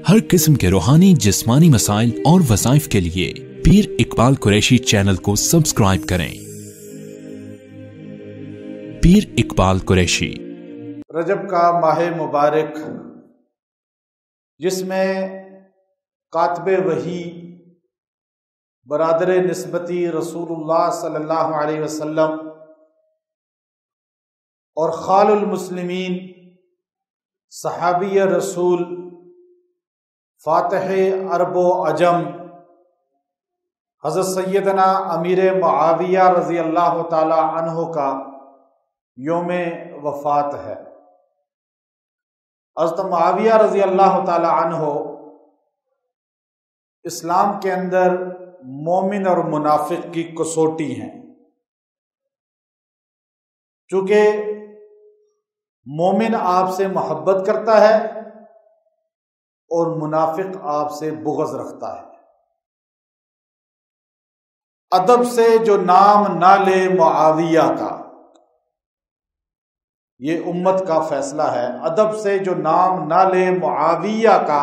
ہر قسم کے روحانی جسمانی مسائل اور وظائف کے لیے پیر اقبال قریشی چینل کو سبسکرائب کریں۔ پیر اقبال قریشی۔ رجب کا ماہ مبارک، جس میں کاتب وحی برادر نسبتی رسول اللہ صلی اللہ علیہ وسلم اور خال المسلمین صحابی رسول فاتح عرب و عجم حضرت سیدنا امیر معاویہ رضی اللہ تعالی عنہ کا یوم وفات ہے۔ حضرت معاویہ رضی اللہ تعالی عنہ اسلام کے اندر مومن اور منافق کی کسوٹی ہیں، چونکہ مومن آپ سے محبت کرتا ہے اور منافق آپ سے بغض رکھتا ہے۔ ادب سے جو نام نہ لے معاویہ کا، یہ امت کا فیصلہ ہے، ادب سے جو نام نہ لے معاویہ کا،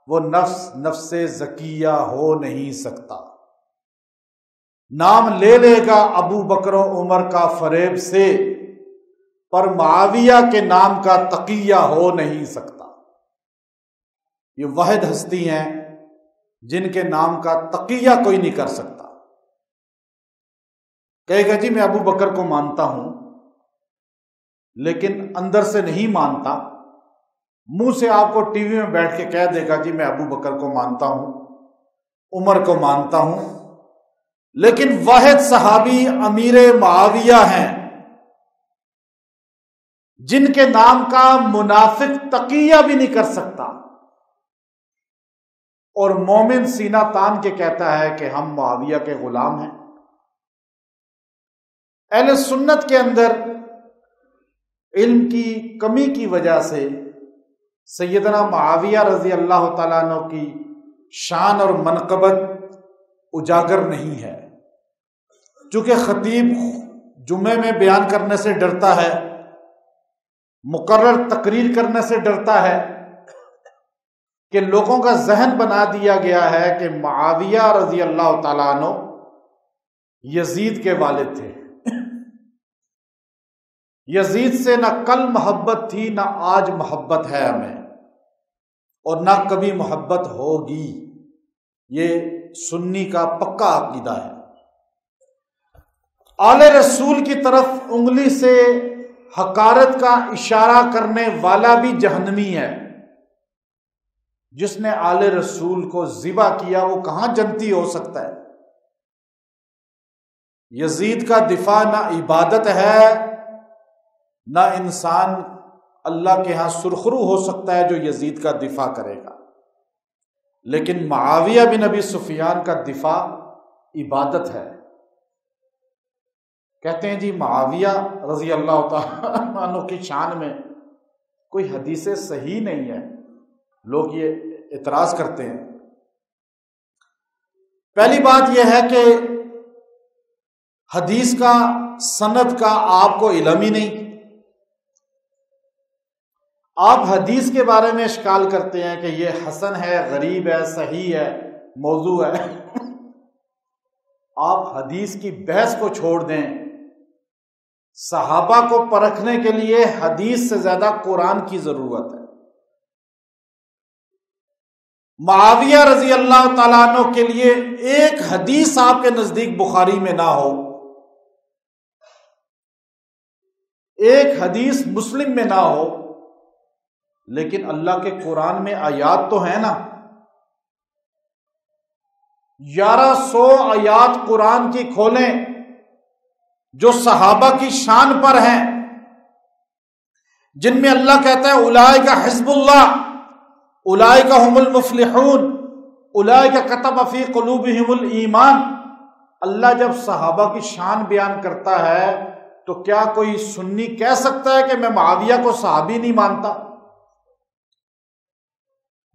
وہ نفس زکیہ ہو نہیں سکتا۔ نام لے لے گا ابو بکر و عمر کا فریب سے، پر معاویہ کے نام کا تقیہ ہو نہیں سکتا۔ یہ واحد ہستی ہیں جن کے نام کا تقیہ کوئی نہیں کر سکتا۔ کہے گا جی میں ابو بکر کو مانتا ہوں، لیکن اندر سے نہیں مانتا، منہ سے آپ کو ٹی وی میں بیٹھ کے کہہ دے گا جی میں ابو بکر کو مانتا ہوں، عمر کو مانتا ہوں، لیکن واحد صحابی امیر معاویہ ہیں جن کے نام کا منافق تقیہ بھی نہیں کر سکتا، اور مومن سینہ تان کے کہتا ہے کہ ہم معاویہ کے غلام ہیں۔ اہل سنت کے اندر علم کی کمی کی وجہ سے سیدنا معاویہ رضی اللہ تعالیٰ عنہ کی شان اور منقبت اجاگر نہیں ہے، چونکہ خطیب جمعے میں بیان کرنے سے ڈرتا ہے، مقرر تقریر کرنے سے ڈرتا ہے، کہ لوگوں کا ذہن بنا دیا گیا ہے کہ معاویہ رضی اللہ تعالیٰ عنہ یزید کے والد تھے، یزید سے نہ کل محبت تھی، نہ آج محبت ہے ہمیں، اور نہ کبھی محبت ہوگی۔ یہ سنی کا پکا عقیدہ ہے۔ آل رسول کی طرف انگلی سے حقارت کا اشارہ کرنے والا بھی جہنمی ہے۔ جس نے آل رسول کو ذبح کیا وہ کہاں جنتی ہو سکتا ہے؟ یزید کا دفاع نہ عبادت ہے، نہ انسان اللہ کے ہاں سرخرو ہو سکتا ہے جو یزید کا دفاع کرے گا، لیکن معاویہ بن ابی سفیان کا دفاع عبادت ہے۔ کہتے ہیں جی معاویہ رضی اللہ تعالیٰ عنہ کی شان میں کوئی حدیث صحیح نہیں ہے، لوگ یہ اعتراض کرتے ہیں۔ پہلی بات یہ ہے کہ حدیث کا سند کا آپ کو علم ہی نہیں۔ آپ حدیث کے بارے میں اشکال کرتے ہیں کہ یہ حسن ہے، غریب ہے، صحیح ہے، موضوع ہے۔ آپ حدیث کی بحث کو چھوڑ دیں، صحابہ کو پرکھنے کے لیے حدیث سے زیادہ قرآن کی ضرورت ہے۔ معاویہ رضی اللہ تعالیٰ عنہ کے لیے ایک حدیث آپ کے نزدیک بخاری میں نہ ہو، ایک حدیث مسلم میں نہ ہو، لیکن اللہ کے قرآن میں آیات تو ہیں نا۔ 1100 آیات قرآن کی کھولیں جو صحابہ کی شان پر ہیں، جن میں اللہ کہتا ہے اولئک حزب اللہ، اولئک هم المفلحون، اولئک کتب فی قلوبہم الایمان۔ اللہ جب صحابہ کی شان بیان کرتا ہے تو کیا کوئی سنی کہہ سکتا ہے کہ میں معاویہ کو صحابی نہیں مانتا؟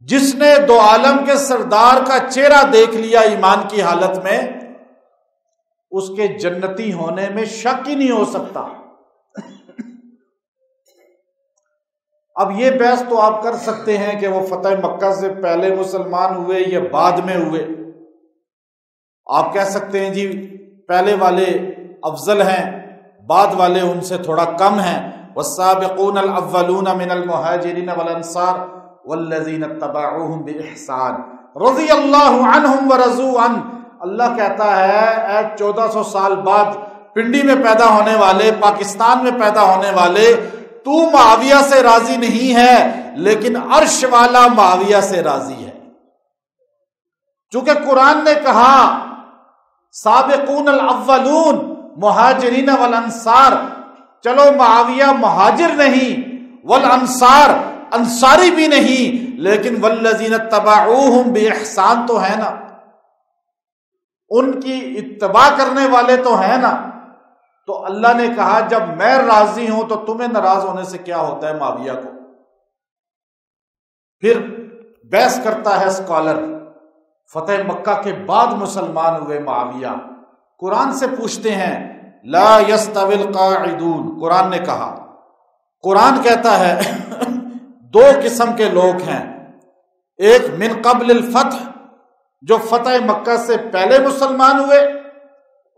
جس نے دو عالم کے سردار کا چہرہ دیکھ لیا ایمان کی حالت میں، اس کے جنتی ہونے میں شک ہی نہیں ہو سکتا۔ اب یہ بحث تو آپ کر سکتے ہیں کہ وہ فتح مکہ سے پہلے مسلمان ہوئے یا بعد میں ہوئے. آپ کہہ سکتے ہیں جی پہلے والے افضل ہیں، بعد والے ان سے تھوڑا کم ہیں. والسابقون الاولون من المہاجرین والانصار والذین اتبعوہم باحسان رضی اللہ عنہم ورضوا عنہ. اللہ کہتا ہے اے 1400 سال بعد پنڈی میں پیدا ہونے والے، پاکستان میں پیدا ہونے والے، تو معاویہ سے راضی نہیں ہے لیکن عرش والا معاویہ سے راضی ہے. چونکہ قرآن نے کہا سابقون الاولون مہاجرین والانصار، چلو معاویہ مہاجر نہیں، والانصار انصاری بھی نہیں، لیکن والذین اتبعوہم باحسان تو ہے نا، ان کی اتباع کرنے والے تو ہیں نا. تو اللہ نے کہا جب میں راضی ہوں تو تمہیں ناراض ہونے سے کیا ہوتا ہے معاویہ کو. پھر بحث کرتا ہے اسکالر، فتح مکہ کے بعد مسلمان ہوئے معاویہ. قرآن سے پوچھتے ہیں لا یستوی القاعدون، قرآن نے کہا، قرآن کہتا ہے دو قسم کے لوگ ہیں، ایک من قبل الفتح جو فتح مکہ سے پہلے مسلمان ہوئے،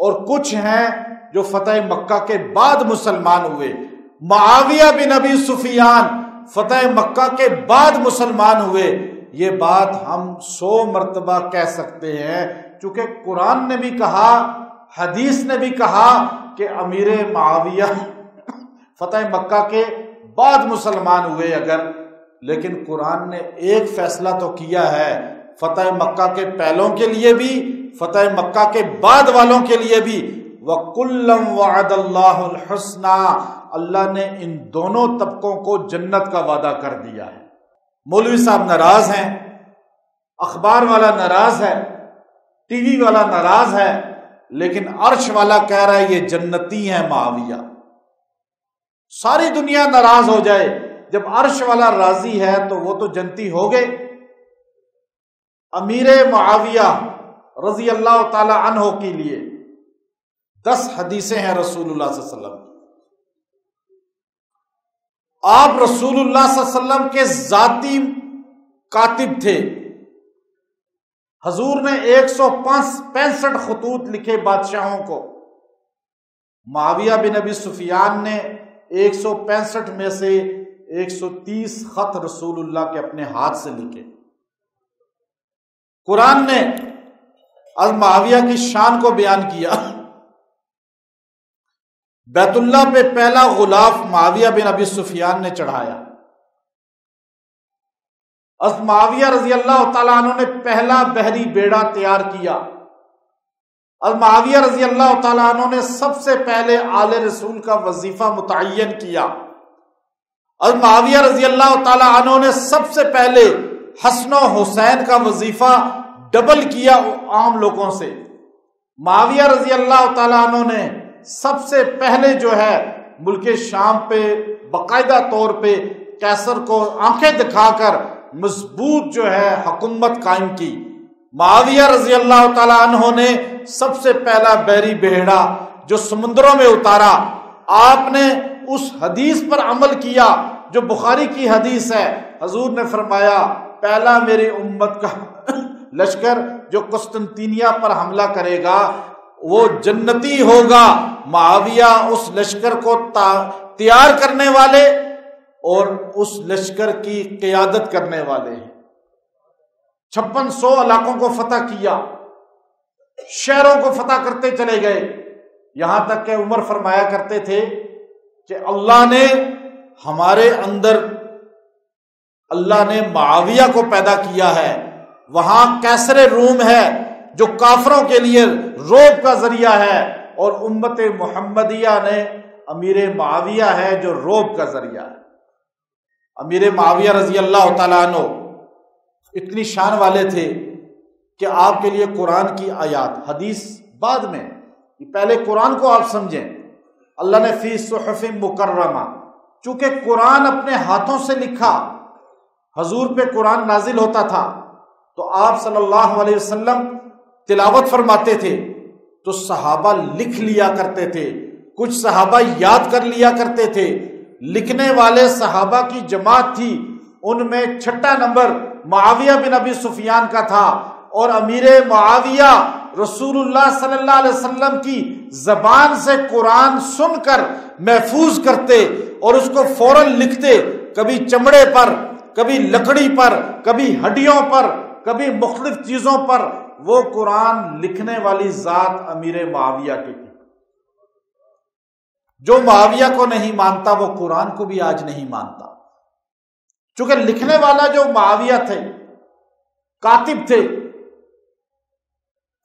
اور کچھ ہیں جو فتح مکہ کے بعد مسلمان ہوئے. معاویہ بن ابی سفیان فتح مکہ کے بعد مسلمان ہوئے. یہ بات ہم 100 مرتبہ کہہ سکتے ہیں، چونکہ قرآن نے بھی کہا، حدیث نے بھی کہا کہ امیر معاویہ فتح مکہ کے بعد مسلمان ہوئے اگر، لیکن قرآن نے ایک فیصلہ تو کیا ہے فتح مکہ کے پہلوں کے لیے بھی، فتح مکہ کے بعد والوں کے لیے بھی. وَكُلًّا وَعَدَ اللَّهُ الْحُسْنَى، اللہ نے ان دونوں طبقوں کو جنت کا وعدہ کر دیا ہے. مولوی صاحب ناراض ہیں، اخبار والا ناراض ہے، ٹی وی والا ناراض ہے، لیکن عرش والا کہہ رہا ہے یہ جنتی ہیں معاویہ. ساری دنیا ناراض ہو جائے، جب عرش والا راضی ہے تو وہ تو جنتی ہو گئے. امیر معاویہ رضی اللہ تعالی عنہ کے لیے 10 حدیثیں ہیں رسول اللہ صلی اللہ علیہ وسلم. آپ رسول اللہ صلی اللہ علیہ وسلم کے ذاتی کاتب تھے. حضور نے 165 خطوط لکھے بادشاہوں کو. معاویہ بن ابی سفیان نے 165 میں سے 130 خط رسول اللہ کے اپنے ہاتھ سے لکھے. قرآن نے از معاویہ کی شان کو بیان کیا. بیت اللہ پہ پہلا غلاف معاویہ بن ابی سفیان نے چڑھایا. از معاویہ رضی اللہ تعالیٰ عنہ نے پہلا بحری بیڑا تیار کیا. از معاویہ رضی اللہ تعالیٰ عنہ نے سب سے پہلے آل رسول کا وظیفہ متعین کیا. از معاویہ رضی اللہ تعالیٰ عنہ نے سب سے پہلے حسن و حسین کا وظیفہ ڈبل کیا عام لوگوں سے. معاویہ رضی اللہ تعالیٰ عنہ نے سب سے پہلے جو ہے ملک شام پہ باقاعدہ طور پہ قیصر کو آنکھیں دکھا کر مضبوط جو ہے حکومت قائم کی. معاویہ رضی اللہ تعالیٰ عنہ نے سب سے پہلا بحری بیڑا جو سمندروں میں اتارا. آپ نے اس حدیث پر عمل کیا جو بخاری کی حدیث ہے. حضور نے فرمایا پہلا میری امت کا لشکر جو قسطنطینیہ پر حملہ کرے گا وہ جنتی ہوگا. معاویہ اس لشکر کو تیار کرنے والے اور اس لشکر کی قیادت کرنے والے ہیں. 5600 علاقوں کو فتح کیا، شہروں کو فتح کرتے چلے گئے، یہاں تک کہ عمر فرمایا کرتے تھے کہ اللہ نے ہمارے اندر، اللہ نے معاویہ کو پیدا کیا ہے. وہاں قیصر روم ہے جو کافروں کے لیے روب کا ذریعہ ہے، اور امت محمدیہ نے امیر معاویہ ہے جو روب کا ذریعہ ہے. امیر معاویہ رضی اللہ تعالیٰ عنہ اتنی شان والے تھے کہ آپ کے لیے قرآن کی آیات، حدیث بعد میں، پہلے قرآن کو آپ سمجھیں. اللہ نے فی صحف مکرمہ، چونکہ قرآن اپنے ہاتھوں سے لکھا، حضور پہ قرآن نازل ہوتا تھا تو آپ صلی اللہ علیہ وسلم تلاوت فرماتے تھے تو صحابہ لکھ لیا کرتے تھے، کچھ صحابہ یاد کر لیا کرتے تھے، لکھنے والے صحابہ کی جماعت تھی، ان میں 6 نمبر معاویہ بن ابی سفیان کا تھا، اور امیر معاویہ رسول اللہ صلی اللہ علیہ وسلم کی زبان سے قرآن سن کر محفوظ کرتے اور اس کو فوراً لکھتے، کبھی چمڑے پر، کبھی لکڑی پر، کبھی ہڈیوں پر، کبھی مختلف چیزوں پر۔ وہ قرآن لکھنے والی ذات امیر معاویہ کی تھی۔ جو معاویہ کو نہیں مانتا وہ قرآن کو بھی آج نہیں مانتا، چونکہ لکھنے والا جو معاویہ تھے، کاتب تھے،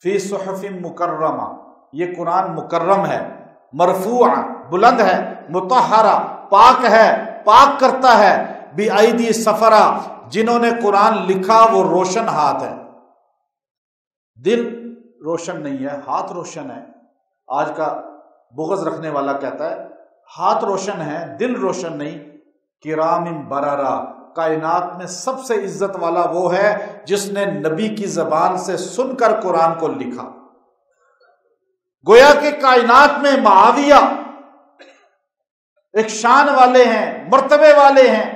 فی صحف مکرمہ، یہ قرآن مکرم ہے، مرفوع، بلند ہے، مطہرہ، پاک ہے، پاک کرتا ہے، بِأَيْدِي سفرہ، جنہوں نے قرآن لکھا وہ روشن ہاتھ ہے۔ دل روشن نہیں ہے، ہاتھ روشن ہے۔ آج کا بغض رکھنے والا کہتا ہے ہاتھ روشن ہے، دل روشن نہیں۔ کرام بررہ، کائنات میں سب سے عزت والا وہ ہے جس نے نبی کی زبان سے سن کر قرآن کو لکھا۔ گویا کہ کائنات میں معاویہ ایک شان والے ہیں، مرتبے والے ہیں۔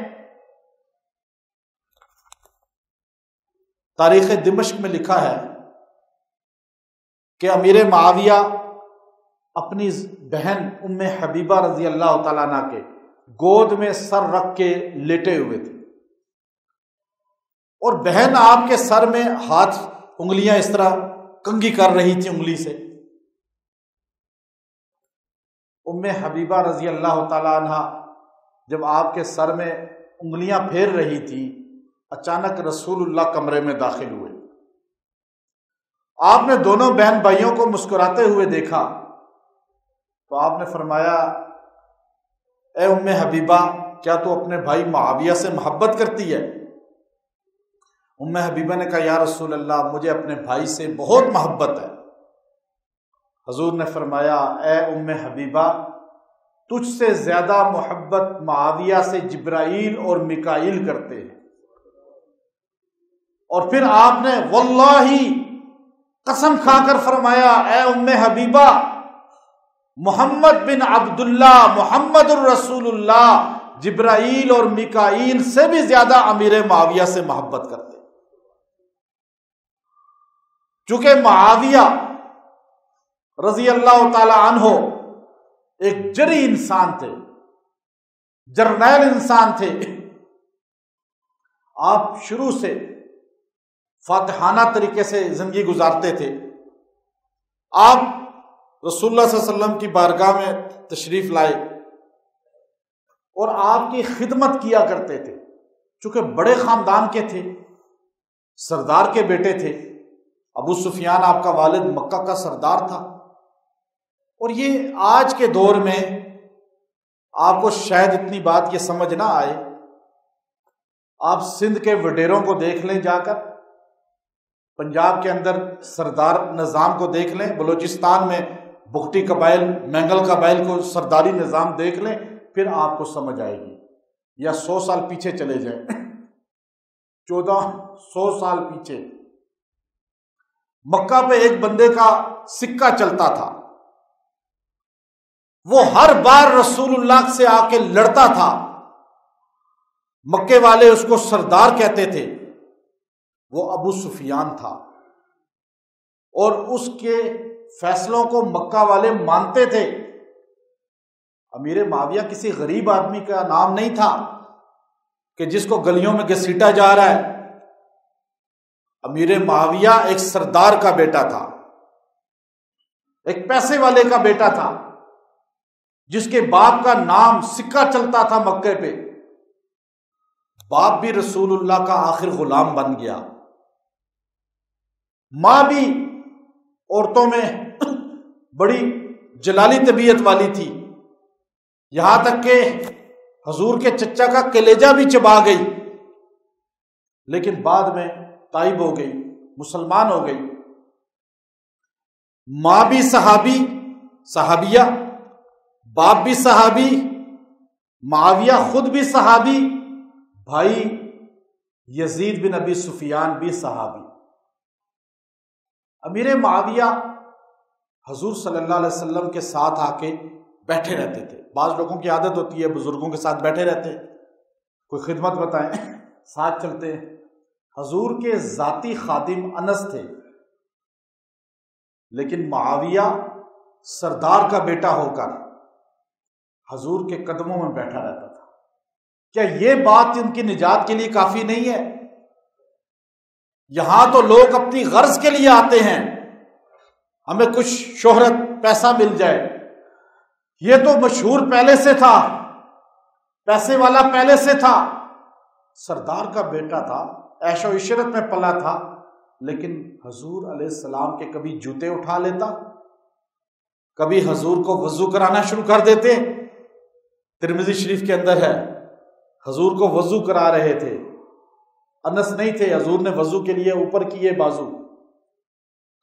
تاریخ دمشق میں لکھا ہے کہ امیر معاویہ اپنی بہن ام حبیبہ رضی اللہ تعالیٰ عنہ کے گود میں سر رکھ کے لیٹے ہوئے تھے، اور بہن آپ کے سر میں ہاتھ، انگلیاں اس طرح کنگھی کر رہی تھی انگلی سے۔ ام حبیبہ رضی اللہ تعالیٰ عنہ جب آپ کے سر میں انگلیاں پھیر رہی تھی، اچانک رسول اللہ کمرے میں داخل ہوئے۔ آپ نے دونوں بہن بھائیوں کو مسکراتے ہوئے دیکھا تو آپ نے فرمایا، اے ام حبیبہ، کیا تو اپنے بھائی معاویہ سے محبت کرتی ہے؟ ام حبیبہ نے کہا، یا رسول اللہ، مجھے اپنے بھائی سے بہت محبت ہے۔ حضور نے فرمایا، اے ام حبیبہ، تجھ سے زیادہ محبت معاویہ سے جبرائیل اور میکائیل کرتے ہیں۔ اور پھر آپ نے واللہ قسم کھا کر فرمایا، اے ام حبیبہ، محمد بن عبداللہ، محمد الرسول اللہ، جبرائیل اور میکائیل سے بھی زیادہ امیر معاویہ سے محبت کرتے۔ چونکہ معاویہ رضی اللہ تعالی عنہ ایک جری انسان تھے، جرنیل انسان تھے۔ آپ شروع سے فاتحانہ طریقے سے زندگی گزارتے تھے۔ آپ رسول اللہ صلی اللہ علیہ وسلم کی بارگاہ میں تشریف لائے اور آپ کی خدمت کیا کرتے تھے، چونکہ بڑے خاندان کے تھے، سردار کے بیٹے تھے۔ ابو سفیان آپ کا والد مکہ کا سردار تھا، اور یہ آج کے دور میں آپ کو شاید اتنی بات یہ سمجھ نہ آئے۔ آپ سندھ کے وڈیروں کو دیکھ لیں جا کر، پنجاب کے اندر سردار نظام کو دیکھ لیں، بلوچستان میں بگٹی قبائل، مینگل قبائل کو سرداری نظام دیکھ لیں، پھر آپ کو سمجھ آئے گی۔ یا 100 سال پیچھے چلے جائیں، 1400 سال پیچھے، مکہ پہ ایک بندے کا سکہ چلتا تھا، وہ ہر بار رسول اللہ سے آ کے لڑتا تھا۔ مکے والے اس کو سردار کہتے تھے، وہ ابو سفیان تھا، اور اس کے فیصلوں کو مکہ والے مانتے تھے۔ امیر معاویہ کسی غریب آدمی کا نام نہیں تھا کہ جس کو گلیوں میں گھسیٹا جا رہا ہے۔ امیر معاویہ ایک سردار کا بیٹا تھا، ایک پیسے والے کا بیٹا تھا، جس کے باپ کا نام سکہ چلتا تھا مکے پہ۔ باپ بھی رسول اللہ کا آخر غلام بن گیا، ماں بھی عورتوں میں بڑی جلالی طبیعت والی تھی، یہاں تک کہ حضور کے چچا کا کلیجہ بھی چبا گئی، لیکن بعد میں تائب ہو گئی، مسلمان ہو گئی۔ ماں بھی صحابیہ، باپ بھی صحابی، معاویہ خود بھی صحابی، بھائی یزید بن ابی سفیان بھی صحابی۔ امیر معاویہ حضور صلی اللہ علیہ وسلم کے ساتھ آ کے بیٹھے رہتے تھے. بعض لوگوں کی عادت ہوتی ہے بزرگوں کے ساتھ بیٹھے رہتے ہیں, کوئی خدمت بتائیں ساتھ چلتے ہیں. حضور کے ذاتی خادم انس تھے, لیکن معاویہ سردار کا بیٹا ہو کر حضور کے قدموں میں بیٹھا رہتا تھا. کیا یہ بات ان کی نجات کے لیے کافی نہیں ہے؟ یہاں تو لوگ اپنی غرض کے لیے آتے ہیں, ہمیں کچھ شہرت پیسہ مل جائے. یہ تو مشہور پہلے سے تھا, پیسے والا پہلے سے تھا, سردار کا بیٹا تھا, عیش و عشرت میں پلا تھا, لیکن حضور علیہ السلام کے کبھی جوتے اٹھا لیتا, کبھی حضور کو وضو کرانا شروع کر دیتے. ترمذی شریف کے اندر ہے, حضور کو وضو کرا رہے تھے, انس نہیں تھے, حضور نے وضو کے لیے اوپر کیے بازو,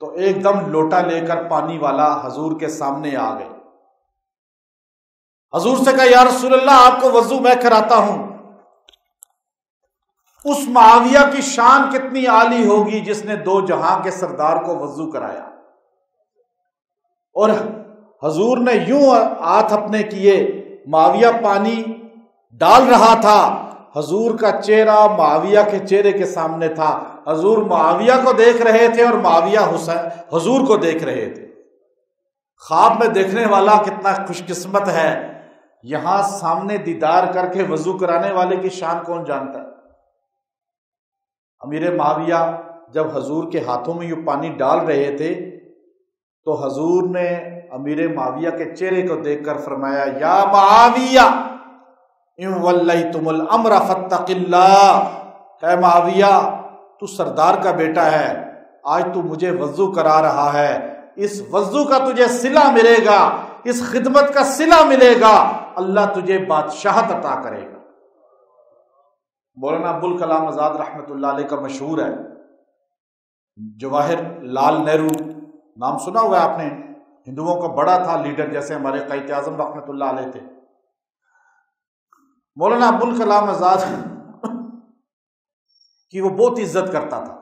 تو ایک دم لوٹا لے کر پانی والا حضور کے سامنے آ گئے. حضور سے کہا یا رسول اللہ آپ کو وضو میں کراتا ہوں. اس معاویہ کی شان کتنی عالی ہوگی جس نے دو جہاں کے سردار کو وضو کرایا. اور حضور نے یوں ہاتھ اپنے کیے, معاویہ پانی ڈال رہا تھا, حضور کا چہرہ معاویہ کے چہرے کے سامنے تھا. حضور معاویہ کو دیکھ رہے تھے اور معاویہ حضور کو دیکھ رہے تھے. خواب میں دیکھنے والا کتنا خوش قسمت ہے, یہاں سامنے دیدار کر کے وضو کرانے والے کی شان کون جانتا ہے. امیر معاویہ جب حضور کے ہاتھوں میں یہ پانی ڈال رہے تھے تو حضور نے امیر معاویہ کے چہرے کو دیکھ کر فرمایا یا معاویہ ان ولیتم الامر فاتق اللہ. اے معاویہ تو سردار کا بیٹا ہے, آج تو مجھے وضو کرا رہا ہے, اس وضو کا تجھے صلہ ملے گا, اس خدمت کا صلہ ملے گا, اللہ تجھے بادشاہت عطا کرے گا. مولانا ابوالکلام آزاد رحمۃ اللہ علیہ کا مشہور ہے جواہر لال نہرو, نام سنا ہوا ہے آپ نے, ہندوؤں کا بڑا تھا لیڈر, جیسے ہمارے قائد اعظم رحمۃ اللہ علیہ تھے. مولانا ابوالکلام آزاد کی وہ بہت عزت کرتا تھا,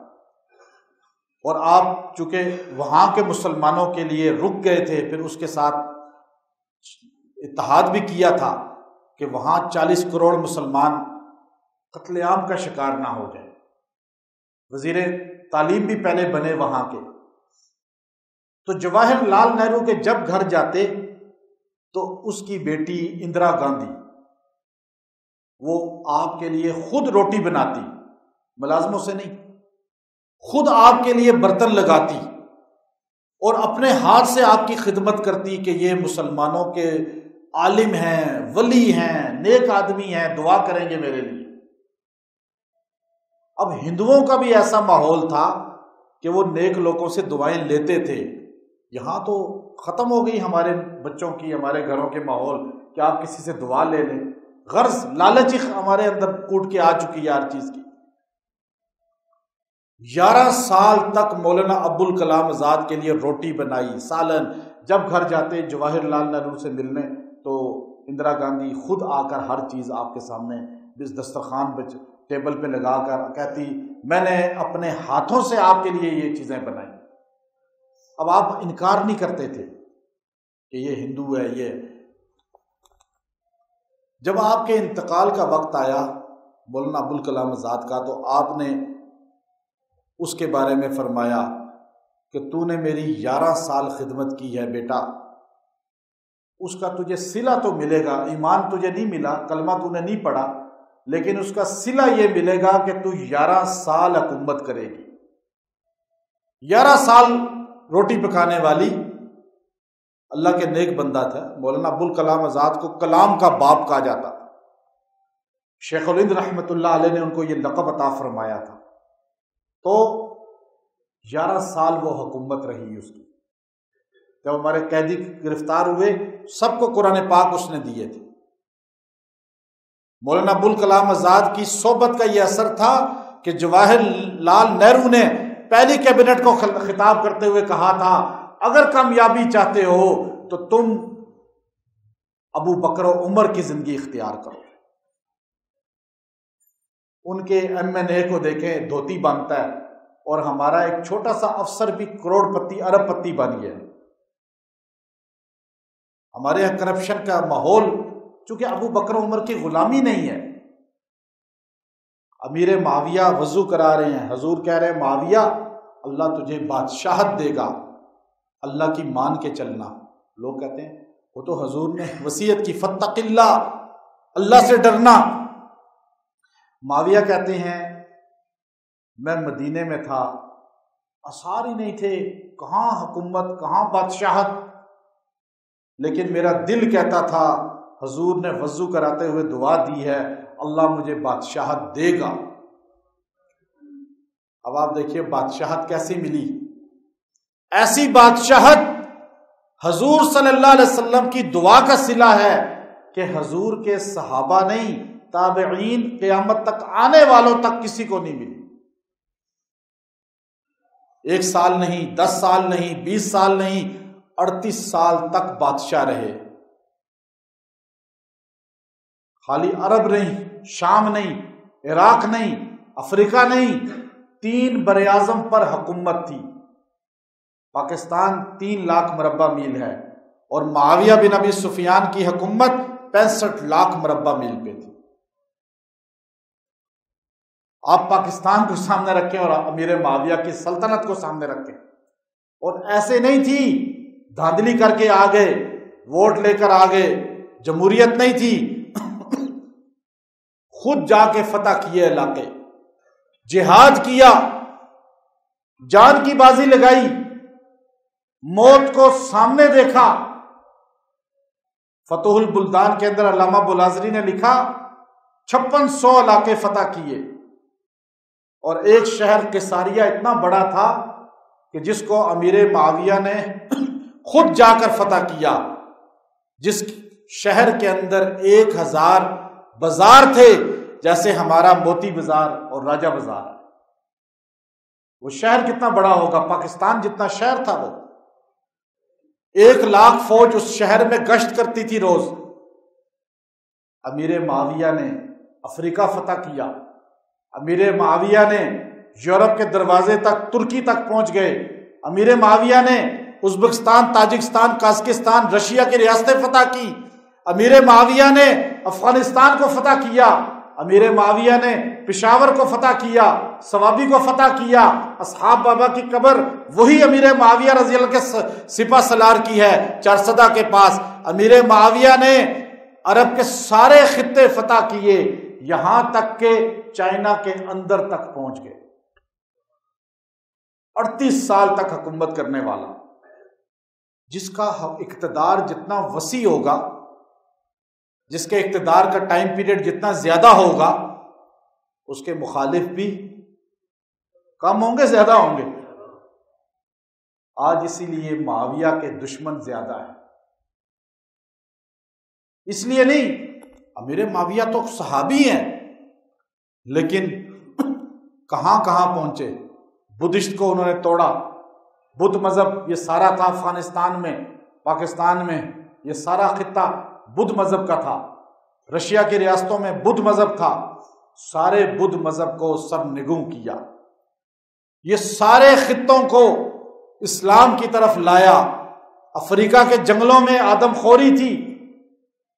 اور آپ چونکہ وہاں کے مسلمانوں کے لیے رک گئے تھے, پھر اس کے ساتھ اتحاد بھی کیا تھا کہ وہاں 40 کروڑ مسلمان قتل عام کا شکار نہ ہو جائے. وزیر تعلیم بھی پہلے بنے وہاں کے. تو جواہر لال نہرو کے جب گھر جاتے تو اس کی بیٹی اندرا گاندھی وہ آپ کے لیے خود روٹی بناتی, ملازموں سے نہیں, خود آپ کے لیے برتن لگاتی اور اپنے ہاتھ سے آپ کی خدمت کرتی کہ یہ مسلمانوں کے عالم ہیں, ولی ہیں, نیک آدمی ہیں, دعا کریں گے میرے لیے. اب ہندوؤں کا بھی ایسا ماحول تھا کہ وہ نیک لوگوں سے دعائیں لیتے تھے. یہاں تو ختم ہو گئی ہمارے بچوں کی, ہمارے گھروں کے ماحول کہ آپ کسی سے دعا لے لیں. غرض لالچ ہمارے اندر کوٹ کے آ چکی ہے ہر چیز کی. 11 سال تک مولانا ابوالکلام آزاد کے لیے روٹی بنائی, سالن. جب گھر جاتے جواہر لال نہرو سے ملنے تو اندرا گاندھی خود آ کر ہر چیز آپ کے سامنے دسترخوان پہ ٹیبل پہ لگا کر کہتی میں نے اپنے ہاتھوں سے آپ کے لیے یہ چیزیں بنائی. اب آپ انکار نہیں کرتے تھے کہ یہ ہندو ہے. یہ جب آپ کے انتقال کا وقت آیا مولانا ابوالکلام آزاد کا, تو آپ نے اس کے بارے میں فرمایا کہ تو نے میری 11 سال خدمت کی ہے بیٹا, اس کا تجھے صلہ تو ملے گا. ایمان تجھے نہیں ملا, کلمہ تو نے نہیں پڑھا, لیکن اس کا صلہ یہ ملے گا کہ تو 11 سال حکومت کرے گی. 11 سال روٹی پکانے والی. اللہ کے نیک بندہ تھا مولانا ابوالکلام آزاد کو کلام کا باپ کہا جاتا تھا. شیخ الہند رحمۃ اللہ علیہ نے ان کو یہ لقب عطا فرمایا تھا. تو 11 سال وہ حکومت رہی اس کی. جب ہمارے قیدی گرفتار ہوئے سب کو قرآن پاک اس نے دیے تھے. مولانا ابوالکلام آزاد کی صحبت کا یہ اثر تھا کہ جواہر لال نہرو نے پہلی کیبنٹ کو خطاب کرتے ہوئے کہا تھا اگر کامیابی چاہتے ہو تو تم ابو بکر و عمر کی زندگی اختیار کرو. ان کے M&A کو دیکھیں, دھوتی باندھتا ہے, اور ہمارا ایک چھوٹا سا افسر بھی کروڑ پتی ارب پتی بن گیا. ہمارے یہاں کرپشن کا ماحول، چونکہ ابو بکر عمر کی غلامی نہیں ہے۔ امیر معاویہ وضو کرا رہے ہیں، حضور کہہ رہے ہیں معاویہ اللہ تجھے بادشاہت دے گا، اللہ کی مان کے چلنا۔ لوگ کہتے ہیں وہ تو حضور نے وصیت کی فاتق اللہ، اللہ سے ڈرنا۔ معاویہ کہتے ہیں میں مدینے میں تھا، آثار ہی نہیں تھے، کہاں حکومت کہاں بادشاہت، لیکن میرا دل کہتا تھا حضور نے وضو کراتے ہوئے دعا دی ہے اللہ مجھے بادشاہت دے گا۔ اب آپ دیکھیے بادشاہت کیسی ملی، ایسی بادشاہت حضور صلی اللہ علیہ وسلم کی دعا کا صلہ ہے کہ حضور کے صحابہ نہیں، تابعین قیامت تک آنے والوں تک کسی کو نہیں ملی۔ 1 سال نہیں، 10 سال نہیں، 20 سال نہیں، 38 سال تک بادشاہ رہے۔ خالی عرب نہیں، شام نہیں، عراق نہیں، افریقہ نہیں، 3 براعظم پر حکومت تھی۔ پاکستان 3 لاکھ مربع میل ہے اور معاویہ بن ابی سفیان کی حکومت 65 لاکھ مربع میل پہ تھی۔ آپ پاکستان کو سامنے رکھیں اور امیر معاویہ کی سلطنت کو سامنے رکھیں، اور ایسے نہیں تھی دھاندلی کر کے آ گئے، ووٹ لے کر آ گئے، جمہوریت نہیں تھی، خود جا کے فتح کیے علاقے، جہاد کیا، جان کی بازی لگائی، موت کو سامنے دیکھا۔ فتح البلدان کے اندر علامہ بلازری نے لکھا 5600 علاقے فتح کیے، اور ایک شہر قیصریہ اتنا بڑا تھا کہ جس کو امیر معاویہ نے خود جا کر فتح کیا، جس شہر کے اندر 1000 بازار تھے، جیسے ہمارا موتی بازار اور راجہ بازار۔ وہ شہر کتنا بڑا ہوگا، پاکستان جتنا شہر تھا وہ۔ 1 لاکھ فوج اس شہر میں گشت کرتی تھی روز۔ امیر معاویہ نے افریقہ فتح کیا، امیر معاویہ نے یورپ کے دروازے تک، ترکی تک پہنچ گئے، امیر معاویہ نے ازبکستان، تاجکستان، قازقستان، رشیا کی ریاستیں فتح کی، امیر معاویہ نے افغانستان کو فتح کیا، امیر معاویہ نے پشاور کو فتح کیا، سوابی کو فتح کیا۔ اصحاب بابا کی قبر وہی امیر معاویہ رضی اللہ کے سپہ سالار کی ہے، چارسدہ کے پاس۔ امیر معاویہ نے عرب کے سارے خطے فتح کیے، یہاں تک کہ چائنا کے اندر تک پہنچ گئے۔ 38 سال تک حکومت کرنے والا، جس کا اقتدار جتنا وسیع ہوگا، جس کے اقتدار کا ٹائم پیریڈ جتنا زیادہ ہوگا، اس کے مخالف بھی کم ہوں گے، زیادہ ہوں گے۔ آج اسی لیے معاویہ کے دشمن زیادہ ہیں، اس لیے نہیں، امیر معاویہ تو صحابی ہیں، لیکن کہاں کہاں پہنچے۔ بدھسٹ کو انہوں نے توڑا، بدھ مذہب یہ سارا تھا افغانستان میں، پاکستان میں، یہ سارا خطہ بدھ مذہب کا تھا، رشیا کی ریاستوں میں بدھ مذہب تھا، سارے بدھ مذہب کو سر نگوں کیا، یہ سارے خطوں کو اسلام کی طرف لایا۔ افریقہ کے جنگلوں میں آدم خوری تھی،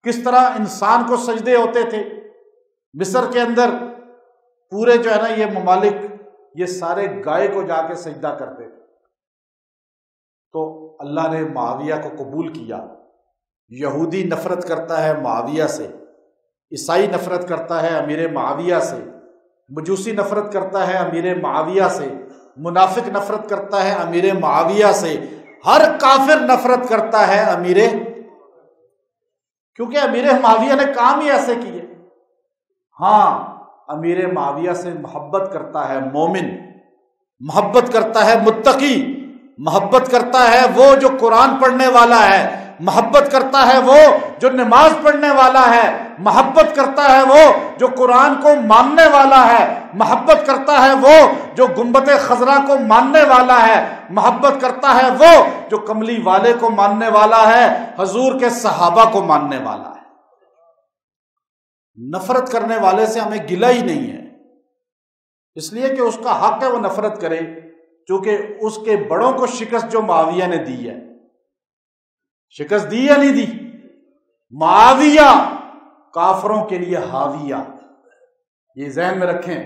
کس طرح انسان کو سجدے ہوتے تھے۔ مصر کے اندر پورے جو ہے نا یہ ممالک، یہ سارے گائے کو جا کے سجدہ کرتے تھے۔ تو اللہ نے معاویہ کو قبول کیا۔ یہودی نفرت کرتا ہے معاویہ سے، عیسائی نفرت کرتا ہے امیر معاویہ سے، مجوسی نفرت کرتا ہے امیر معاویہ سے، منافق نفرت کرتا ہے امیر معاویہ سے، ہر کافر نفرت کرتا ہے کیونکہ امیر معاویہ نے کام ہی ایسے کیے۔ ہاں، امیر معاویہ سے محبت کرتا ہے مومن، محبت کرتا ہے متقی، محبت کرتا ہے وہ جو قرآن پڑھنے والا ہے، محبت کرتا ہے وہ جو نماز پڑھنے والا ہے، محبت کرتا ہے وہ جو قرآن کو ماننے والا ہے، محبت کرتا ہے وہ جو گنبد خضرا کو ماننے والا ہے، محبت کرتا ہے وہ جو کملی والے کو ماننے والا ہے، حضور کے صحابہ کو ماننے والا ہے۔ نفرت کرنے والے سے ہمیں گلہ ہی نہیں ہے، اس لیے کہ اس کا حق ہے وہ نفرت کرے، چونکہ اس کے بڑوں کو شکست جو معاویہ نے دی ہے، شکست دی یا نہیں دی؟ معاویہ کافروں کے لیے حاویہ، یہ ذہن میں رکھیں۔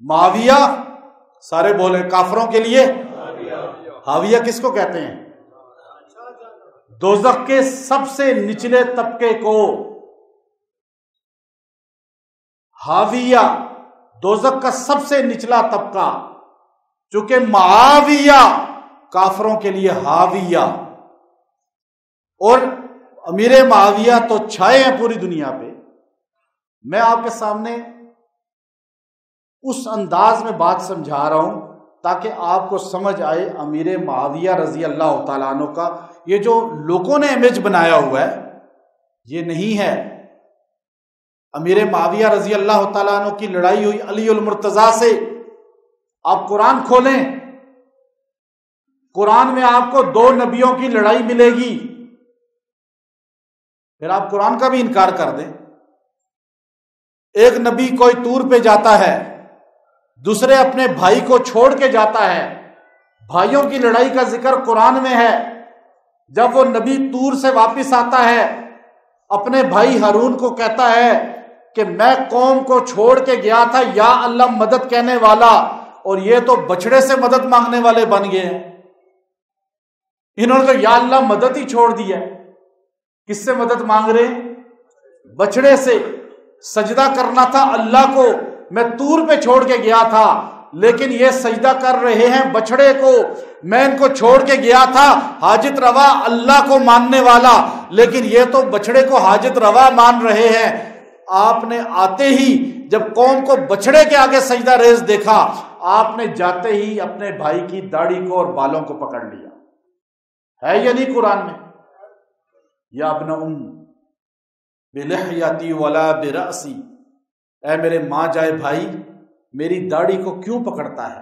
معاویہ سارے بولے کافروں کے لیے حاویہ کس کو کہتے ہیں؟ دوزخ کے سب سے نچلے طبقے کو حاویہ، دوزخ کا سب سے نچلا طبقہ، چونکہ معاویہ کافروں کے لیے حاویہ، اور امیر معاویہ تو چھائے ہیں پوری دنیا پہ۔ میں آپ کے سامنے اس انداز میں بات سمجھا رہا ہوں تاکہ آپ کو سمجھ آئے امیر معاویہ رضی اللہ تعالیٰ عنہ کا یہ جو لوگوں نے امیج بنایا ہوا ہے یہ نہیں ہے۔ امیر معاویہ رضی اللہ تعالیٰ عنہ کی لڑائی ہوئی علی المرتضیٰ سے۔ آپ قرآن کھولیں، قرآن میں آپ کو 2 نبیوں کی لڑائی ملے گی، پھر آپ قرآن کا بھی انکار کر دیں۔ ایک نبی کوئی طور پہ جاتا ہے، دوسرے اپنے بھائی کو چھوڑ کے جاتا ہے۔ بھائیوں کی لڑائی کا ذکر قرآن میں ہے۔ جب وہ نبی طور سے واپس آتا ہے، اپنے بھائی ہارون کو کہتا ہے کہ میں قوم کو چھوڑ کے گیا تھا یا اللہ مدد کہنے والا، اور یہ تو بچڑے سے مدد مانگنے والے بن گئے ہیں۔ انہوں نے تو یا اللہ مدد ہی چھوڑ دی ہے۔ کس سے مدد مانگ رہے ہیں؟ بچڑے سے۔ سجدہ کرنا تھا اللہ کو، میں طور پہ چھوڑ کے گیا تھا، لیکن یہ سجدہ کر رہے ہیں بچڑے کو۔ میں ان کو چھوڑ کے گیا تھا حاجت روا اللہ کو ماننے والا، لیکن یہ تو بچڑے کو حاجت روا مان رہے ہیں۔ آپ نے آتے ہی جب قوم کو بچڑے کے آگے سجدہ ریز دیکھا، آپ نے جاتے ہی اپنے بھائی کی داڑھی کو اور بالوں کو پکڑ لیا۔ ہے یا نہیں قرآن میں؟ یا ابن بلحیتی ولا برأسی، اے میرے ماں جائے بھائی میری داڑھی کو کیوں پکڑتا ہے؟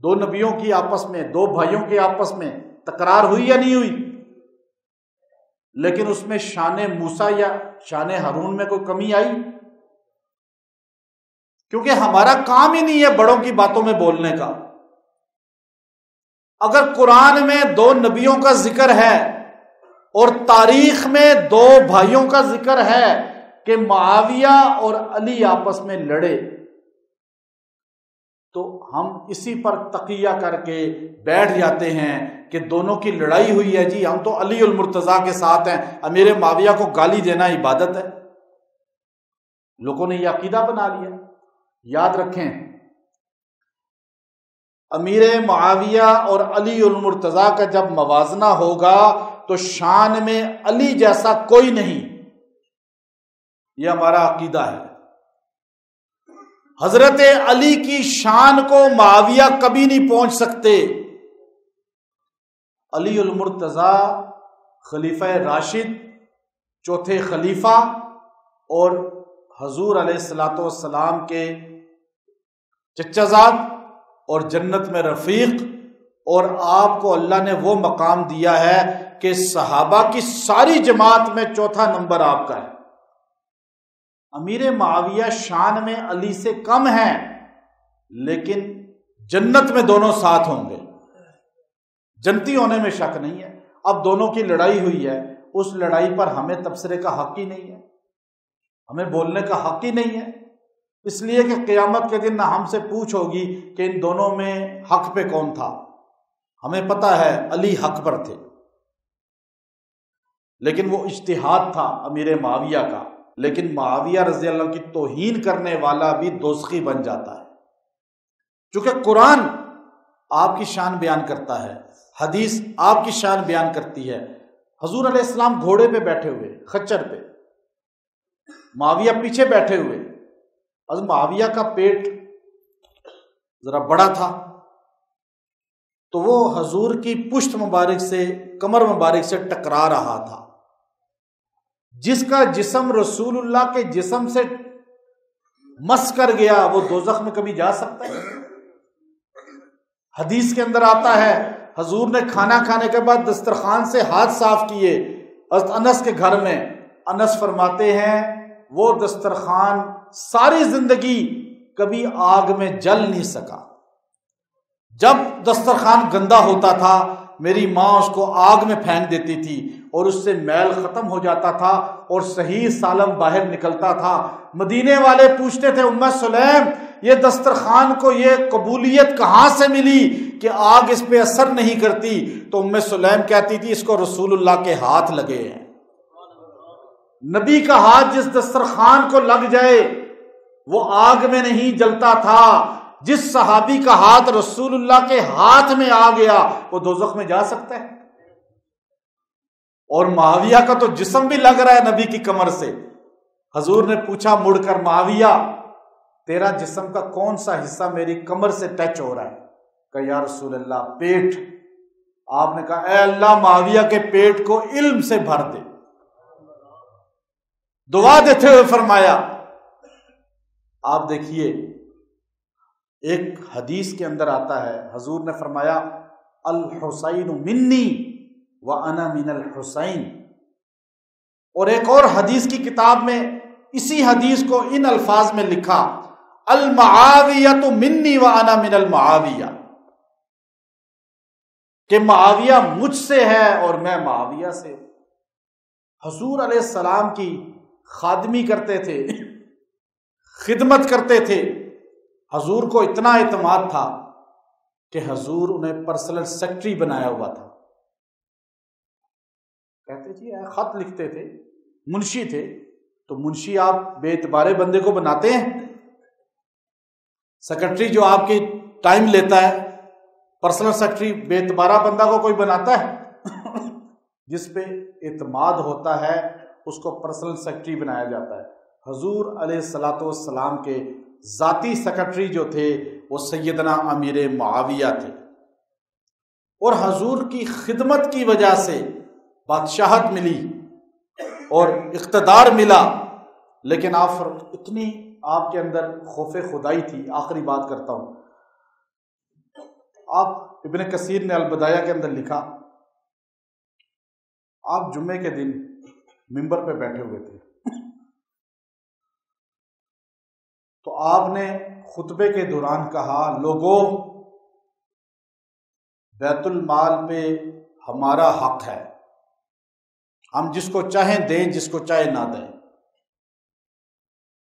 2 نبیوں کی آپس میں، 2 بھائیوں کے آپس میں تکرار ہوئی یا نہیں ہوئی؟ لیکن اس میں شان موسیٰ یا شان ہارون میں کوئی کمی آئی؟ کیونکہ ہمارا کام ہی نہیں ہے بڑوں کی باتوں میں بولنے کا۔ اگر قرآن میں 2 نبیوں کا ذکر ہے اور تاریخ میں 2 بھائیوں کا ذکر ہے کہ معاویہ اور علی آپس میں لڑے، تو ہم اسی پر تقیہ کر کے بیٹھ جاتے ہیں کہ دونوں کی لڑائی ہوئی ہے جی، ہم تو علی المرتضیٰ کے ساتھ ہیں، امیر معاویہ کو گالی دینا عبادت ہے۔ لوگوں نے یہ عقیدہ بنا لیا۔ یاد رکھیں، امیر معاویہ اور علی المرتضیٰ کا جب موازنہ ہوگا تو شان میں علی جیسا کوئی نہیں، یہ ہمارا عقیدہ ہے۔ حضرت علی کی شان کو معاویہ کبھی نہیں پہنچ سکتے۔ علی المرتضیٰ خلیفہ راشد، 4تھے خلیفہ، اور حضور علیہ الصلوۃ والسلام کے چچا زاد اور جنت میں رفیق، اور آپ کو اللہ نے وہ مقام دیا ہے کہ صحابہ کی ساری جماعت میں 4تھا نمبر آپ کا ہے۔ امیر معاویہ شان میں علی سے کم ہیں، لیکن جنت میں دونوں ساتھ ہوں گے، جنتی ہونے میں شک نہیں ہے۔ اب دونوں کی لڑائی ہوئی ہے، اس لڑائی پر ہمیں تبصرے کا حق ہی نہیں ہے، ہمیں بولنے کا حق ہی نہیں ہے، اس لیے کہ قیامت کے دن نہ ہم سے پوچھ ہوگی کہ ان دونوں میں حق پہ کون تھا۔ ہمیں پتہ ہے علی حق پر تھے، لیکن وہ اجتہاد تھا امیر معاویہ کا۔ لیکن معاویہ رضی اللہ عنہ کی توہین کرنے والا بھی دوزخی بن جاتا ہے، چونکہ قرآن آپ کی شان بیان کرتا ہے، حدیث آپ کی شان بیان کرتی ہے۔ حضور علیہ السلام گھوڑے پہ بیٹھے ہوئے، خچر پہ، معاویہ پیچھے بیٹھے ہوئے۔ از معاویہ کا پیٹ ذرا بڑا تھا، تو وہ حضور کی پشت مبارک سے، کمر مبارک سے ٹکرا رہا تھا۔ جس کا جسم رسول اللہ کے جسم سے مس کر گیا وہ دوزخ میں کبھی جا سکتا ہے؟ حدیث کے اندر آتا ہے حضور نے کھانا کھانے کے بعد دسترخوان سے ہاتھ صاف کیے حضرت انس کے گھر میں۔ انس فرماتے ہیں وہ دسترخوان ساری زندگی کبھی آگ میں جل نہیں سکا۔ جب دسترخوان گندا ہوتا تھا میری ماں اس کو آگ میں پھینک دیتی تھی، اور اس سے میل ختم ہو جاتا تھا اور صحیح سالم باہر نکلتا تھا۔ مدینے والے پوچھتے تھے ام سلیم یہ دسترخوان کو یہ قبولیت کہاں سے ملی کہ آگ اس پہ اثر نہیں کرتی؟ تو ام سلیم کہتی تھی اس کو رسول اللہ کے ہاتھ لگے ہیں۔ نبی کا ہاتھ جس دسترخوان کو لگ جائے وہ آگ میں نہیں جلتا تھا، جس صحابی کا ہاتھ رسول اللہ کے ہاتھ میں آ گیا وہ دوزخ میں جا سکتا ہے۔ اور معاویہ کا تو جسم بھی لگ رہا ہے نبی کی کمر سے۔ حضور نے پوچھا مڑ کر معاویہ تیرا جسم کا کون سا حصہ میری کمر سے ٹچ ہو رہا ہے؟ کہ یا رسول اللہ پیٹ۔ آپ نے کہا اے اللہ معاویہ کے پیٹ کو علم سے بھر دے۔ دعا دیتے ہوئے فرمایا، آپ دیکھیے ایک حدیث کے اندر آتا ہے حضور نے فرمایا الحسین منی وانا من الحسین، اور ایک اور حدیث کی کتاب میں اسی حدیث کو ان الفاظ میں لکھا المعاویۃ منی وانا من المعاویہ، کہ معاویہ مجھ سے ہے اور میں معاویہ سے۔ حضور علیہ السلام کی خادمی کرتے تھے، خدمت کرتے تھے۔ حضور کو اتنا اعتماد تھا کہ حضور انہیں پرسنل سیکرٹری بنایا ہوا تھا۔ کہتے جی خط لکھتے تھے، منشی تھے، تو منشی آپ بے اعتبارے بندے کو بناتے ہیں؟ سیکرٹری جو آپ کی ٹائم لیتا ہے، پرسنل سیکرٹری بے اعتبارہ بندہ کو کوئی بناتا ہے؟ جس پہ اعتماد ہوتا ہے اس کو پرسنل سیکرٹری بنایا جاتا ہے۔ حضور علیہ الصلوۃ والسلام کے ذاتی سیکرٹری جو تھے وہ سیدنا امیر معاویہ تھے، اور حضور کی خدمت کی وجہ سے بادشاہت ملی اور اقتدار ملا، لیکن اتنی آپ کے اندر خوف خدائی تھی۔ آخری بات کرتا ہوں، آپ ابن کثیر نے البدایہ کے اندر لکھا آپ جمعے کے دن ممبر پہ بیٹھے ہوئے تھے، تو آپ نے خطبے کے دوران کہا لوگوں بیت المال پہ ہمارا حق ہے، ہم جس کو چاہیں دیں جس کو چاہے نہ دیں۔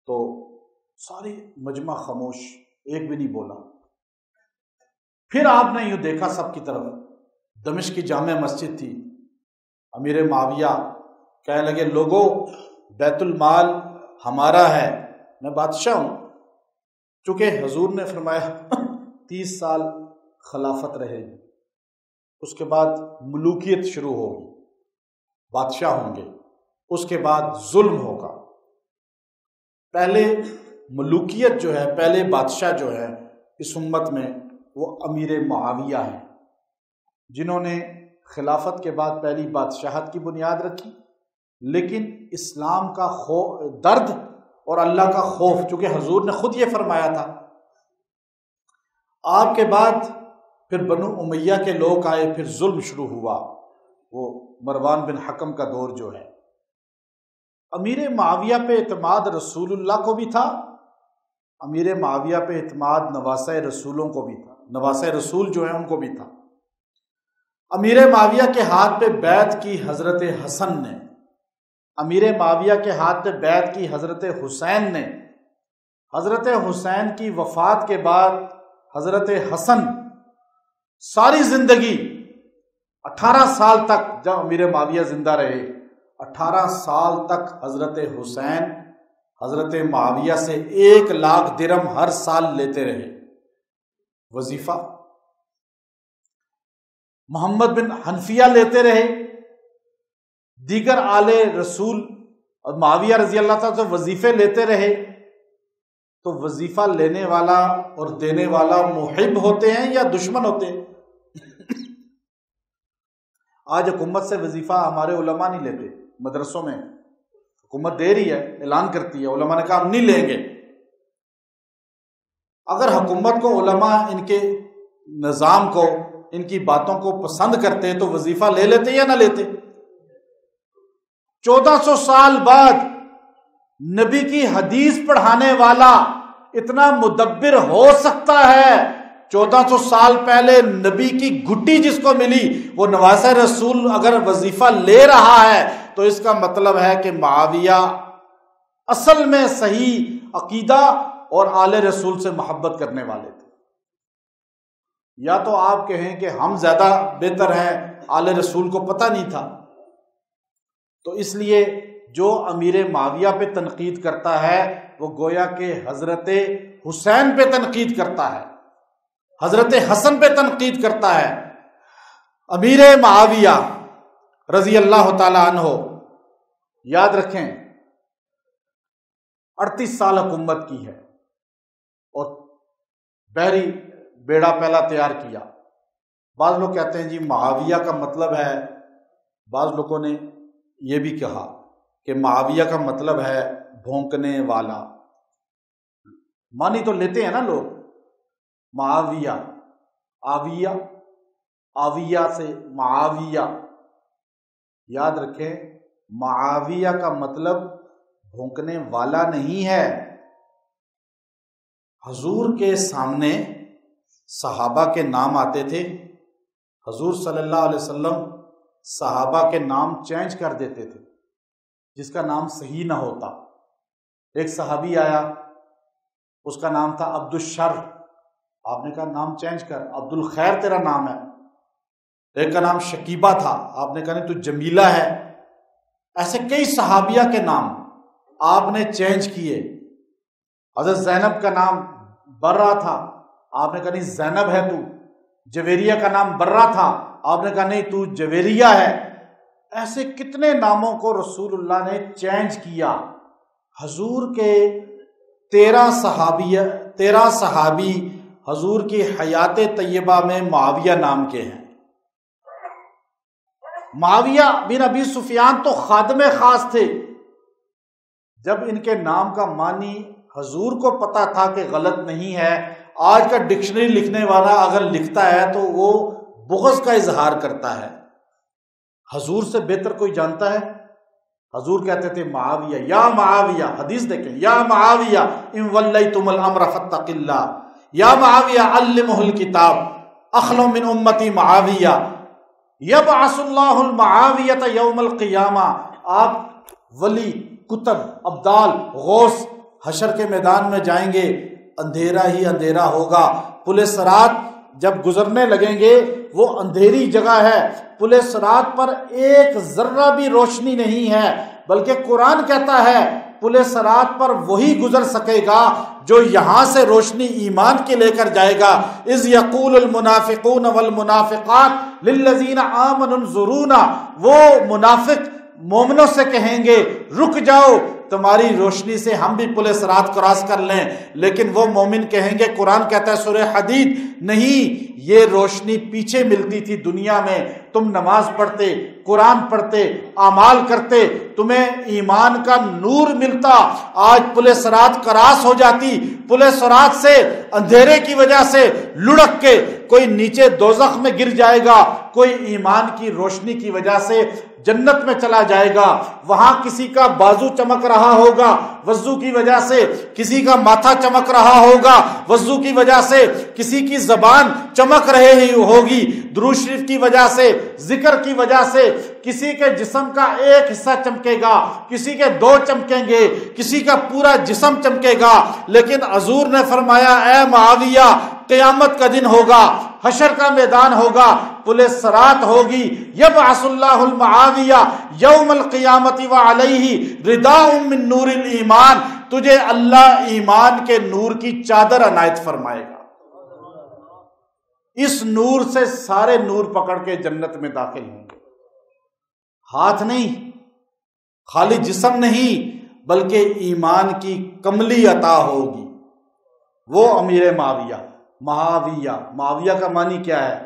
تو ساری مجمع خاموش، ایک بھی نہیں بولا۔ پھر آپ نے یوں دیکھا سب کی طرف، دمشق کی جامع مسجد تھی، امیر معاویہ کہنے لگے لوگوں بیت المال ہمارا ہے، میں بادشاہ ہوں۔ چونکہ حضور نے فرمایا 30 سال خلافت رہے گی، اس کے بعد ملوکیت شروع ہوگی، بادشاہ ہوں گے، اس کے بعد ظلم ہوگا۔ پہلے ملوکیت جو ہے، پہلے بادشاہ جو ہے اس امت میں وہ امیر معاویہ ہیں، جنہوں نے خلافت کے بعد پہلی بادشاہت کی بنیاد رکھی، لیکن اسلام کا درد اور اللہ کا خوف، چونکہ حضور نے خود یہ فرمایا تھا۔ آپ کے بعد پھر بنو امیہ کے لوگ آئے، پھر ظلم شروع ہوا، وہ مروان بن حکم کا دور جو ہے۔ امیر معاویہ پہ اعتماد رسول اللہ کو بھی تھا، امیر معاویہ پہ اعتماد نواسۂ رسولوں کو بھی تھا، نواسۂ رسول جو ہیں ان کو بھی تھا۔ امیر معاویہ کے ہاتھ پہ بیعت کی حضرت حسن نے، امیر معاویہ کے ہاتھ پہ بیعت کی حضرت حسین نے۔ حضرت حسین کی وفات کے بعد حضرت حسن ساری زندگی 18 سال تک، جب امیر معاویہ زندہ رہے 18 سال تک حضرت حسین حضرت معاویہ سے 1 لاکھ درہم ہر سال لیتے رہے وظیفہ۔ محمد بن حنفیہ لیتے رہے، دیگر آل رسول اور معاویہ رضی اللہ تعالیٰ سے وظیفے لیتے رہے۔ تو وظیفہ لینے والا اور دینے والا محب ہوتے ہیں یا دشمن ہوتے ہیں؟ آج حکومت سے وظیفہ ہمارے علماء نہیں لیتے، مدرسوں میں حکومت دے رہی ہے، اعلان کرتی ہے، علماء نے کہا ہم نہیں لیں گے۔ اگر حکومت کو علماء ان کے نظام کو، ان کی باتوں کو پسند کرتے تو وظیفہ لے لیتے یا نہ لیتے؟ 1400 سال بعد نبی کی حدیث پڑھانے والا اتنا مدبر ہو سکتا ہے 1400 سال پہلے نبی کی گھٹی جس کو ملی وہ نواسہ رسول اگر وظیفہ لے رہا ہے تو اس کا مطلب ہے کہ معاویہ اصل میں صحیح عقیدہ اور آل رسول سے محبت کرنے والے تھے۔ یا تو آپ کہیں کہ ہم زیادہ بہتر ہیں، آل رسول کو پتہ نہیں تھا، تو اس لیے جو امیر معاویہ پہ تنقید کرتا ہے وہ گویا کہ حضرت حسین پہ تنقید کرتا ہے، حضرت حسن پہ تنقید کرتا ہے۔ امیر معاویہ رضی اللہ تعالی عنہ یاد رکھیں 38 سال حکومت کی ہے اور بحری بیڑا پہلا تیار کیا۔ بعض لوگ کہتے ہیں جی معاویہ کا مطلب ہے، بعض لوگوں نے یہ بھی کہا کہ معاویہ کا مطلب ہے بھونکنے والا، مانی تو لیتے ہیں نا لوگ، معاویہ آویہ، آویہ سے معاویہ، یاد رکھیں معاویہ کا مطلب بھونکنے والا نہیں ہے۔ حضور کے سامنے صحابہ کے نام آتے تھے، حضور صلی اللہ علیہ وسلم صحابہ کے نام چینج کر دیتے تھے جس کا نام صحیح نہ ہوتا۔ ایک صحابی آیا، اس کا نام تھا عبد الشر، آپ نے کہا نام چینج کر، عبد الخیر تیرا نام ہے۔ ایک کا نام شکیبہ تھا، آپ نے کہا نہیں تو جمیلہ ہے۔ ایسے کئی صحابیہ کے نام آپ نے چینج کیے۔ حضرت زینب کا نام برہ تھا، آپ نے کہا نہیں زینب ہے تو۔ جویریہ کا نام برہ تھا، آپ نے کہا نہیں تو جویریہ ہے۔ ایسے کتنے ناموں کو رسول اللہ نے چینج کیا۔ حضور کے 13 صحابی حضور کی حیات طیبہ میں معاویہ نام کے ہیں۔ معاویہ بن ابی سفیان تو خادم خاص تھے، جب ان کے نام کا معنی حضور کو پتا تھا کہ غلط نہیں ہے۔ آج کا ڈکشنری لکھنے والا اگر لکھتا ہے تو وہ بغض کا اظہار کرتا ہے۔ حضور سے بہتر کوئی جانتا ہے؟ حضور کہتے تھے معاویہ، یا معاویہ، حدیث دیکھیں، یا معاویہ ان ولیتم الامر فاتق اللہ، یا معاویہ علمہ الکتاب اخلو من امتی معاویہ یبعث اللہ المعاویۃ یوم القیامہ۔ آپ ولی، کتب، ابدال، غوث حشر کے میدان میں جائیں گے، اندھیرا ہی اندھیرا ہوگا۔ پل صراط جب گزرنے لگیں گے، وہ اندھیری جگہ ہے، پل صراط پر ایک ذرہ بھی روشنی نہیں ہے، بلکہ قرآن کہتا ہے پل صراط پر وہی گزر سکے گا جو یہاں سے روشنی ایمان کے لے کر جائے گا۔ اذ یقول المنافقون والمنافقات للذین آمنوا انظرونا، وہ منافق مومنوں سے کہیں گے رک جاؤ، تمہاری روشنی سے ہم بھی پل صراط کراس کر لیں، لیکن وہ مومن کہیں گے، قرآن کہتا ہے سورہ حدید، نہیں، یہ روشنی پیچھے ملتی تھی دنیا میں، تم نماز پڑھتے، قرآن پڑھتے، اعمال کرتے، تمہیں ایمان کا نور ملتا، آج پل صراط کراس ہو جاتی، پل صراط سے اندھیرے کی وجہ سے لڑک کے کوئی نیچے دوزخ میں گر جائے گا، کوئی ایمان کی روشنی کی وجہ سے جنت میں چلا جائے گا، وہاں کسی کا بازو چمک رہا ہوگا وضو کی وجہ سے، کسی کا ماتھا چمک رہا ہوگا وضو کی وجہ سے، کسی کی زبان چمک رہی ہوگی درود شریف کی وجہ سے، ذکر کی وجہ سے، کسی کے جسم کا ایک حصہ چمکے گا، کسی کے 2 چمکیں گے، کسی کا پورا جسم چمکے گا۔ لیکن حضور نے فرمایا اے معاویہ، قیامت کا دن ہوگا، حشر کا میدان ہوگا، پل صراط ہوگی، یبعث اللہ المعاویہ یوم القیامت وعلیہ رداء من نور الایمان، تجھے اللہ ایمان کے نور کی چادر عنایت فرمائے گا، اس نور سے سارے نور پکڑ کے جنت میں داخل ہوں گے۔ ہاتھ نہیں، خالی جسم نہیں، بلکہ ایمان کی کملی عطا ہوگی۔ وہ امیر معاویہ، معاویہ کا معنی کیا ہے؟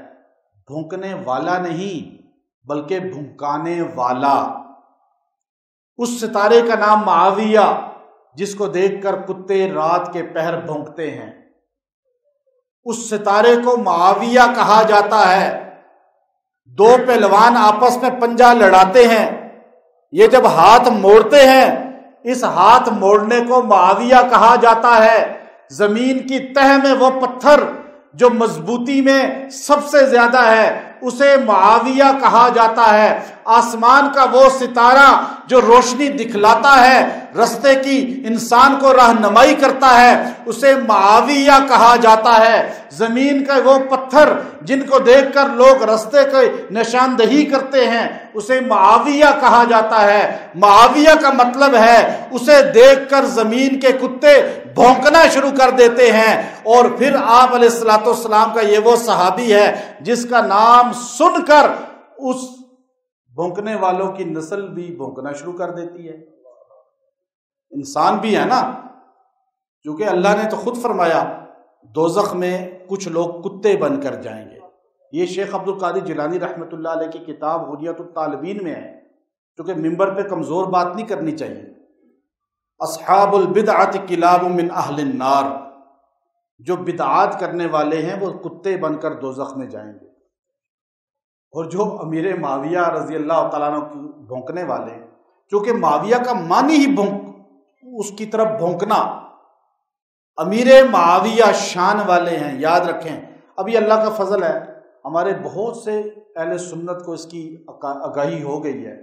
بھونکنے والا نہیں بلکہ بھونکانے والا۔ اس ستارے کا نام معاویہ جس کو دیکھ کر کتے رات کے پہر بھونکتے ہیں، اس ستارے کو معاویہ کہا جاتا ہے۔ 2 پہلوان آپس میں پنجہ لڑاتے ہیں، یہ جب ہاتھ موڑتے ہیں، اس ہاتھ موڑنے کو معاویہ کہا جاتا ہے۔ زمین کی تہ میں وہ پتھر جو مضبوطی میں سب سے زیادہ ہے اسے معاویہ کہا جاتا ہے۔ آسمان کا وہ ستارہ جو روشنی دکھلاتا ہے، رستے کی انسان کو رہنمائی کرتا ہے، اسے معاویہ کہا جاتا ہے۔ زمین کا وہ پتھر جن کو دیکھ کر لوگ رستے کی نشاندہی کرتے ہیں، اسے معاویہ کہا جاتا ہے۔ معاویہ کا مطلب ہے اسے دیکھ کر زمین کے کتے بھونکنا شروع کر دیتے ہیں۔ اور پھر آپ علیہ الصلوۃ والسلام کا یہ وہ صحابی ہے جس کا نام سن کر اس بھونکنے والوں کی نسل بھی بھونکنا شروع کر دیتی ہے۔ انسان بھی ہے نا، کیونکہ اللہ نے تو خود فرمایا دوزخ میں کچھ لوگ کتے بن کر جائیں گے۔ یہ شیخ عبد القادر جیلانی رحمۃ اللہ علیہ کی کتاب غنیۃ الطالبین میں ہے، کیونکہ ممبر پہ کمزور بات نہیں کرنی چاہیے۔ اصحاب البدعۃ کلاب من اہل النار، جو بدعات کرنے والے ہیں وہ کتے بن کر دوزخ میں جائیں گے۔ اور جو امیر معاویہ رضی اللہ تعالیٰ عنہ کی بھونکنے والے ہیں، کیونکہ معاویہ کا معنی ہی اس کی طرف بھونکنا، امیر معاویہ شان والے ہیں، یاد رکھیں۔ ابھی اللہ کا فضل ہے، ہمارے بہت سے اہل سنت کو اس کی آگاہی ہو گئی ہے۔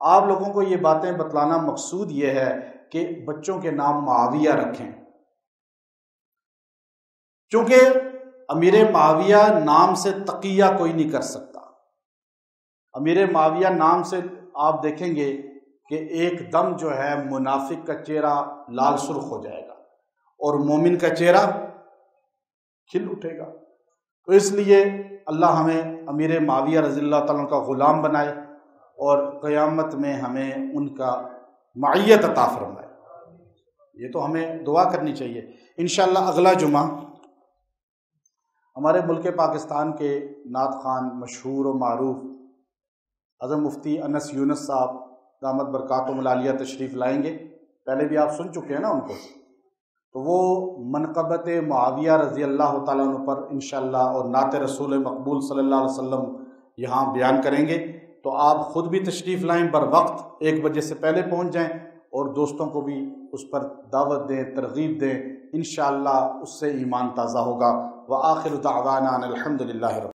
آپ لوگوں کو یہ باتیں بتلانا مقصود یہ ہے کہ بچوں کے نام معاویہ رکھیں، کیونکہ امیر معاویہ نام سے تقیہ کوئی نہیں کر سکتا۔ امیر معاویہ نام سے آپ دیکھیں گے کہ ایک دم جو ہے منافق کا چہرہ لال سرخ ہو جائے گا اور مومن کا چہرہ کھل اٹھے گا۔ تو اس لیے اللہ ہمیں امیر معاویہ رضی اللہ تعالیٰ کا غلام بنائے اور قیامت میں ہمیں ان کا معیت عطا فرمائے۔ یہ تو ہمیں دعا کرنی چاہیے۔ انشاءاللہ اگلا جمعہ ہمارے ملک پاکستان کے نعت خوان مشہور و معروف حضرت مفتی انس یونس صاحب دامت برکاتہم العالیہ تشریف لائیں گے۔ پہلے بھی آپ سن چکے ہیں نا ان کو، تو وہ منقبت معاویہ رضی اللہ تعالیٰ عنہ پر انشاءاللہ اور نعت رسول مقبول صلی اللہ علیہ وسلم یہاں بیان کریں گے۔ تو آپ خود بھی تشریف لائیں، بر وقت 1 بجے سے پہلے پہنچ جائیں اور دوستوں کو بھی اس پر دعوت دیں، ترغیب دیں، انشاءاللہ اس سے ایمان تازہ ہوگا۔ وآخر دعوانا الحمدللہ رب